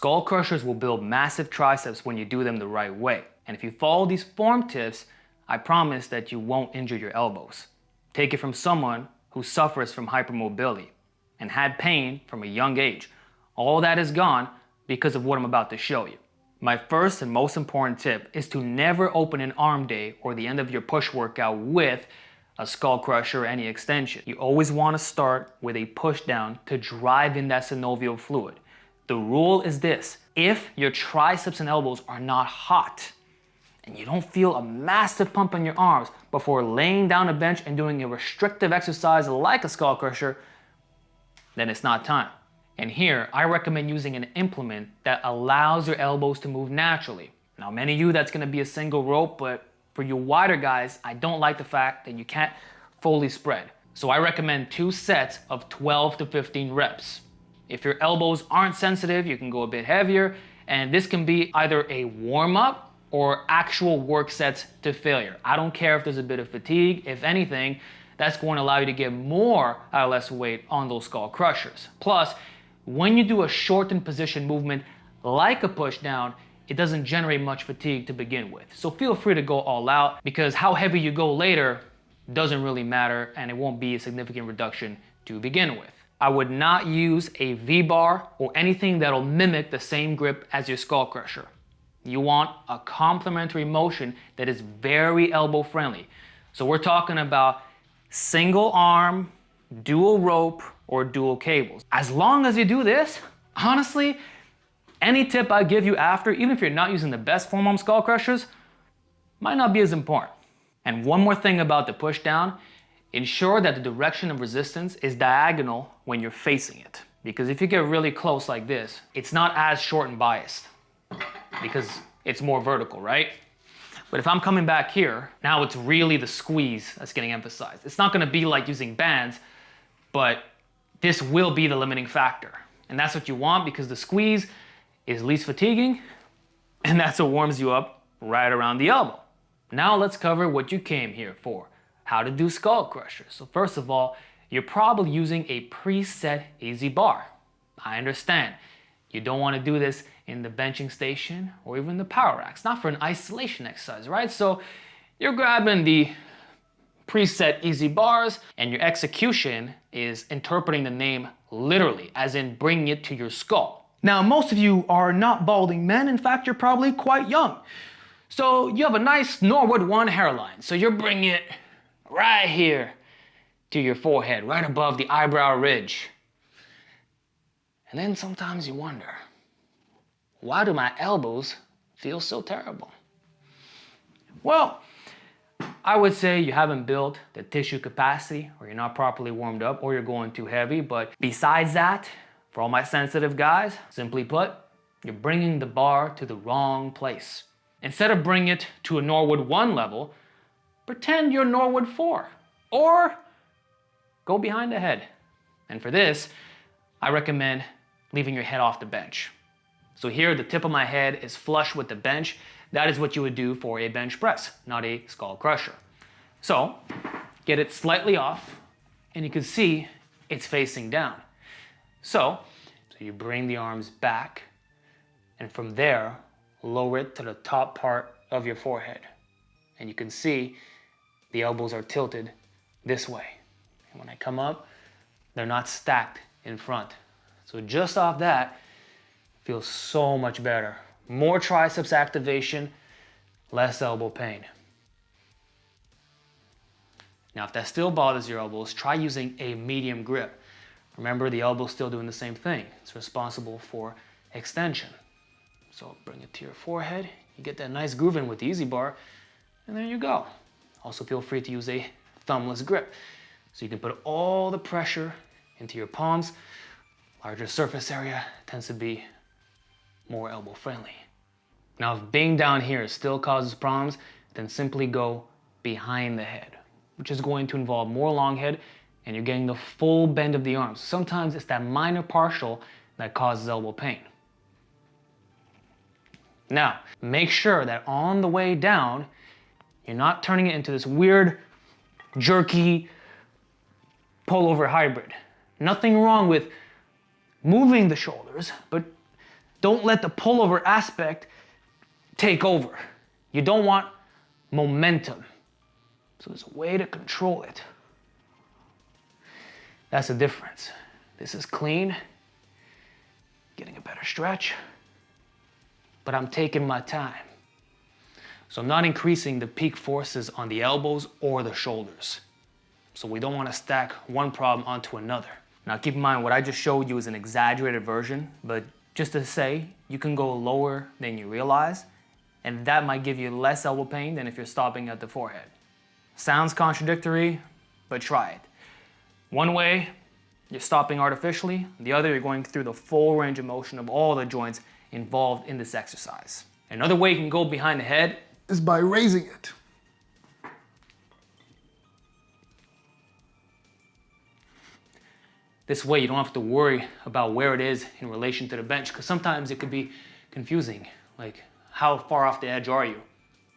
Skull crushers will build massive triceps when you do them the right way. And if you follow these form tips, I promise that you won't injure your elbows. Take it from someone who suffers from hypermobility and had pain from a young age. All that is gone because of what I'm about to show you. My first and most important tip is to never open an arm day or the end of your push workout with a skull crusher or any extension. You always want to start with a push down to drive in that synovial fluid. The rule is this: if your triceps and elbows are not hot and you don't feel a massive pump in your arms before laying down a bench and doing a restrictive exercise like a skull crusher, then it's not time. And here, I recommend using an implement that allows your elbows to move naturally. Now, many of you, that's gonna be a single rope, but for you wider guys, I don't like the fact that you can't fully spread. So I recommend 2 sets of 12 to 15 reps. If your elbows aren't sensitive, you can go a bit heavier, and this can be either a warm-up or actual work sets to failure. I don't care if there's a bit of fatigue. If anything, that's going to allow you to get more out of less weight on those skull crushers. Plus, when you do a shortened position movement like a push down, it doesn't generate much fatigue to begin with. So feel free to go all out, because how heavy you go later doesn't really matter, and it won't be a significant reduction to begin with. I would not use a V-bar or anything that'll mimic the same grip as your skull crusher. You want a complementary motion that is very elbow friendly. So we're talking about single arm, dual rope, or dual cables. As long as you do this, honestly, any tip I give you after, even if you're not using the best form arm skull crushers, might not be as important. And one more thing about the push down, ensure that the direction of resistance is diagonal when you're facing it. Because if you get really close like this, it's not as short and biased, because it's more vertical, right? But if I'm coming back here, now it's really the squeeze that's getting emphasized. It's not gonna be like using bands, but this will be the limiting factor. And that's what you want, because the squeeze is least fatiguing, and that's what warms you up right around the elbow. Now let's cover what you came here for, how to do skull crushers. So first of all, you're probably using a preset easy bar. I understand. You don't want to do this in the benching station or even the power racks, not for an isolation exercise, right? So you're grabbing the preset easy bars, and your execution is interpreting the name literally, as in bringing it to your skull. Now, most of you are not balding men. In fact, you're probably quite young. So you have a nice Norwood 1 hairline. So you're bringing it right here to your forehead, right above the eyebrow ridge. And then sometimes you wonder, why do my elbows feel so terrible? Well, I would say you haven't built the tissue capacity, or you're not properly warmed up, or you're going too heavy. But besides that, for all my sensitive guys, simply put, you're bringing the bar to the wrong place. Instead of bringing it to a Norwood 1 level, pretend you're Norwood 4, or go behind the head. And for this, I recommend leaving your head off the bench. So here, the tip of my head is flush with the bench. That is what you would do for a bench press, not a skull crusher. So get it slightly off, and you can see it's facing down. So you bring the arms back, and from there, lower it to the top part of your forehead. And you can see the elbows are tilted this way. And when I come up, they're not stacked in front. So just off that, feels so much better. More triceps activation, less elbow pain. Now, if that still bothers your elbows, try using a medium grip. Remember, the elbow's still doing the same thing. It's responsible for extension. So bring it to your forehead. You get that nice groove in with the easy bar, and there you go. Also feel free to use a thumbless grip, so you can put all the pressure into your palms. Larger surface area tends to be more elbow friendly. Now, if being down here still causes problems, then simply go behind the head, which is going to involve more long head, and you're getting the full bend of the arms. Sometimes it's that minor partial that causes elbow pain. Now, make sure that on the way down, you're not turning it into this weird, jerky, pullover hybrid. Nothing wrong with moving the shoulders, but Don't let the pullover aspect take over. You don't want momentum. So there's a way to control it. That's the difference. This is clean, getting a better stretch, but I'm taking my time. So I'm not increasing the peak forces on the elbows or the shoulders. So we don't want to stack one problem onto another. Now keep in mind, what I just showed you is an exaggerated version, but just to say, you can go lower than you realize, and that might give you less elbow pain than if you're stopping at the forehead. Sounds contradictory, but try it. One way, you're stopping artificially. The other, you're going through the full range of motion of all the joints involved in this exercise. Another way you can go behind the head is by raising it. This way you don't have to worry about where it is in relation to the bench, because sometimes it could be confusing. Like, how far off the edge are you?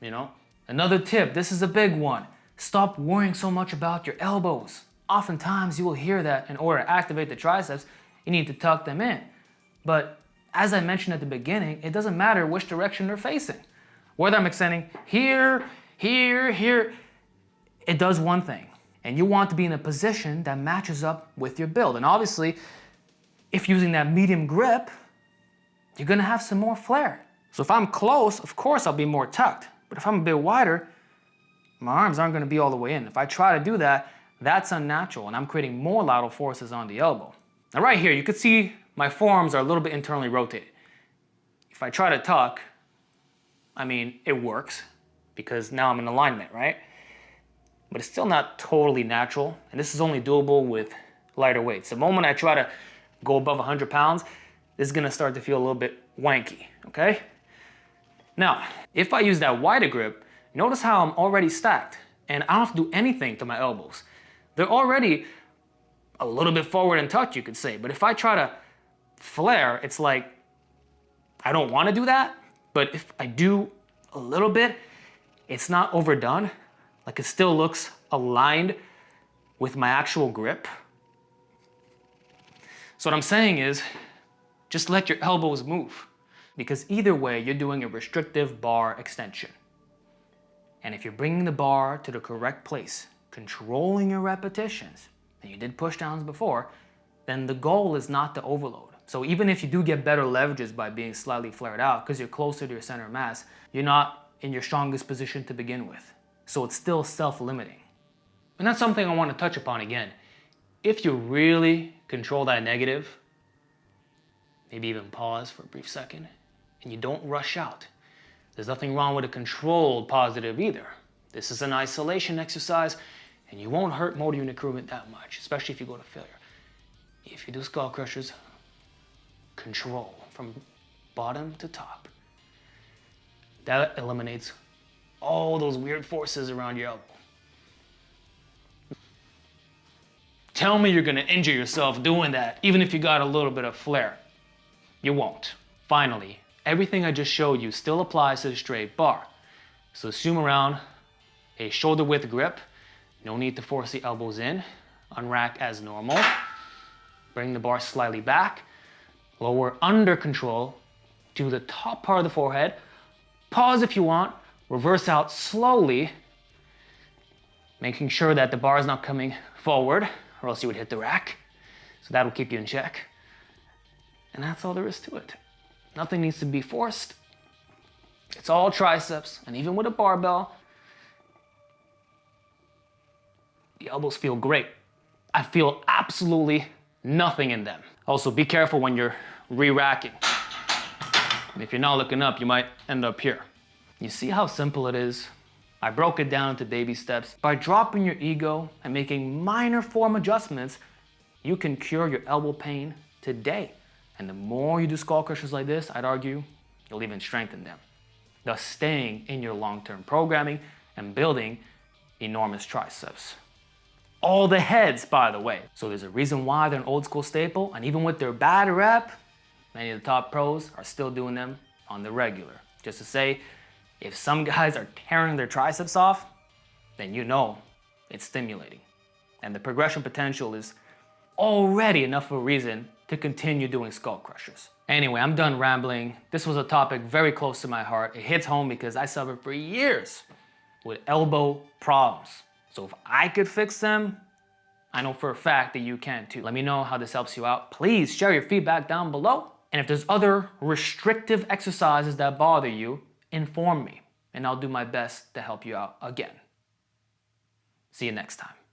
You know? Another tip, this is a big one. Stop worrying so much about your elbows. Oftentimes you will hear that in order to activate the triceps, you need to tuck them in. But as I mentioned at the beginning, it doesn't matter which direction they're facing. Whether I'm extending here, here, here, it does one thing. And you want to be in a position that matches up with your build. And obviously, if using that medium grip, you're gonna have some more flair. So if I'm close, of course I'll be more tucked. But if I'm a bit wider, my arms aren't gonna be all the way in. If I try to do that, that's unnatural, and I'm creating more lateral forces on the elbow. Now right here, you can see my forearms are a little bit internally rotated. If I try to tuck, I mean, it works, because now I'm in alignment, right? But it's still not totally natural, and this is only doable with lighter weights. The moment I try to go above 100 pounds, this is gonna start to feel a little bit wanky, okay? Now, if I use that wider grip, notice how I'm already stacked, and I don't have to do anything to my elbows. They're already a little bit forward and tucked, you could say, but if I try to flare, it's like, I don't wanna do that, but if I do a little bit, it's not overdone. Like, it still looks aligned with my actual grip. So what I'm saying is, just let your elbows move, because either way, you're doing a restrictive bar extension. And if you're bringing the bar to the correct place, controlling your repetitions, and you did push downs before, then the goal is not to overload. So even if you do get better leverages by being slightly flared out, because you're closer to your center of mass, you're not in your strongest position to begin with. So it's still self-limiting. And that's something I want to touch upon again. If you really control that negative, maybe even pause for a brief second, and you don't rush out. There's nothing wrong with a controlled positive either. This is an isolation exercise, and you won't hurt motor unit recruitment that much, especially if you go to failure. If you do skull crushers, control from bottom to top. That eliminates all those weird forces around your elbow. Tell me you're gonna injure yourself doing that, even if you got a little bit of flair. You won't. Finally, everything I just showed you still applies to the straight bar. So assume around a shoulder width grip, no need to force the elbows in, unrack as normal, bring the bar slightly back, lower under control to the top part of the forehead, pause if you want, reverse out slowly, making sure that the bar is not coming forward, or else you would hit the rack. So that'll keep you in check. And that's all there is to it. Nothing needs to be forced. It's all triceps, and even with a barbell, the elbows feel great. I feel absolutely nothing in them. Also, be careful when you're re-racking. And if you're not looking up, you might end up here. You see how simple it is? I broke it down into baby steps. By dropping your ego and making minor form adjustments, you can cure your elbow pain today. And the more you do skull crushers like this, I'd argue, you'll even strengthen them, thus staying in your long-term programming and building enormous triceps. All the heads, by the way. So there's a reason why they're an old school staple, and even with their bad rep, many of the top pros are still doing them on the regular. Just to say, if some guys are tearing their triceps off, then you know it's stimulating. And the progression potential is already enough of a reason to continue doing skull crushers. Anyway, I'm done rambling. This was a topic very close to my heart. It hits home because I suffered for years with elbow problems. So if I could fix them, I know for a fact that you can too. Let me know how this helps you out. Please share your feedback down below. And if there's other restrictive exercises that bother you, inform me and I'll do my best to help you out again. See you next time.